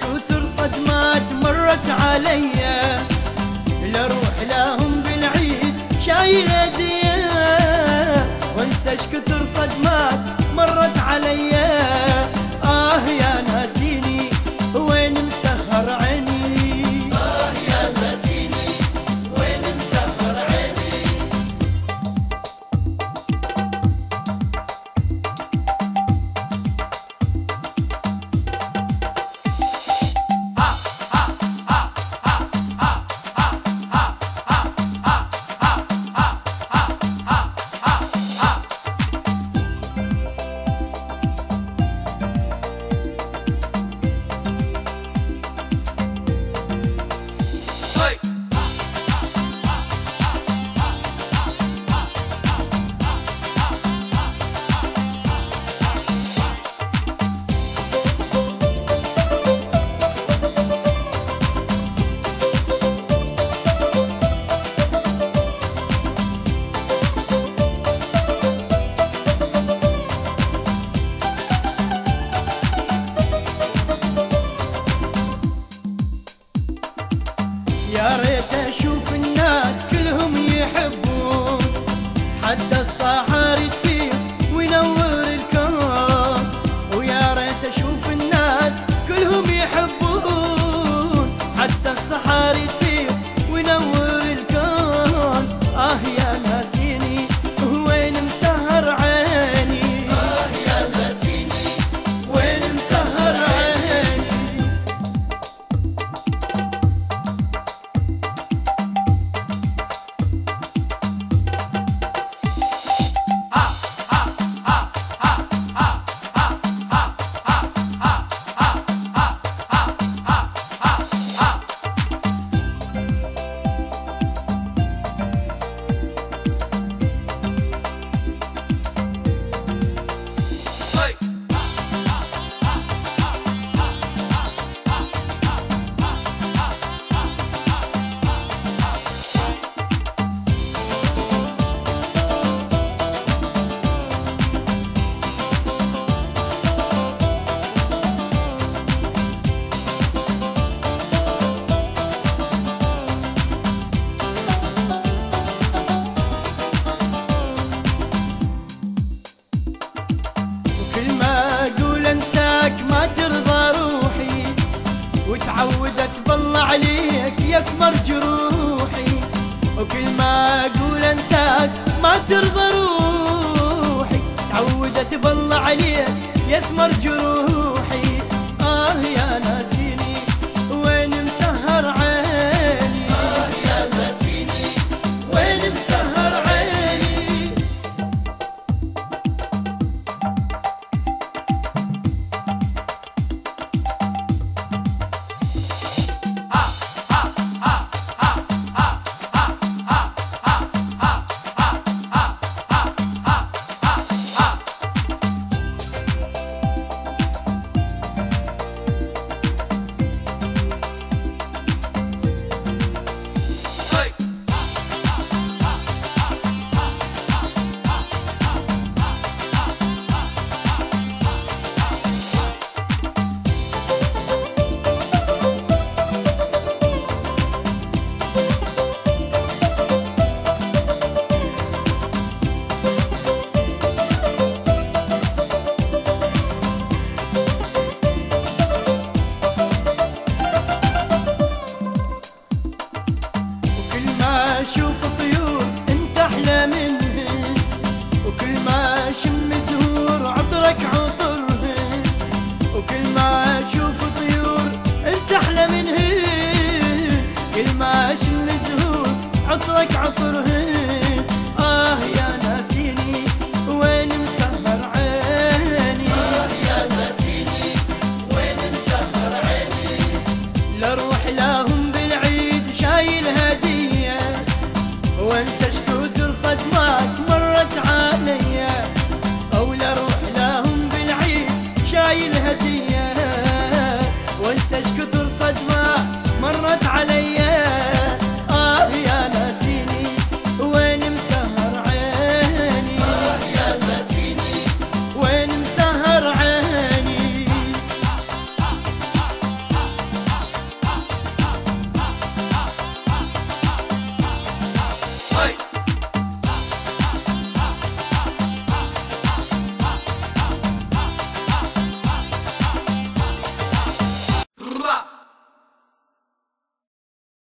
كثر صدمات مرت عليا، لاروح لهم بالعيد شايل هدية، وانسى ايش كثر صدمات مرت عليا. يا ناسيني وين مسهر عيني، يا ناسيني وين مسهر عيني. يا ريت اشوف الناس كلهم يحبون، حتى الصحاري تفيض وينور الكون. ويا ريت اشوف الناس كلهم يحبون، حتى الصحاري تفيض وينور الكون. يا ناسيني وين مسهر عيني، يا ناسيني وين مسهر عيني. ما ترضى روحي، وتعودت بالله عليك يسمر جروحي. وكل ما اقول انساك ما ترضى روحي، تعودت بالله عليك يسمر جروحي. يا ناسيني وين مسهر عيني، يا ناسيني وين مسهر عيني. اشوف طيور انت احلى منهن، وكل ما اشم زهور عطرك عطرهن. وكل ما اشوف طيور انت احلى منهن، كل ما اشم زهور عطرك عطرهن. يا ناسيني وين مسهر عيني، يا ناسيني وين مسهر عيني. لاروح لهم بالعيد شايل هدية، وانسى ايش كثر صدمات مرت عليا. او لاروح لهم بالعيد شايل هدية، وانسى ايش كثر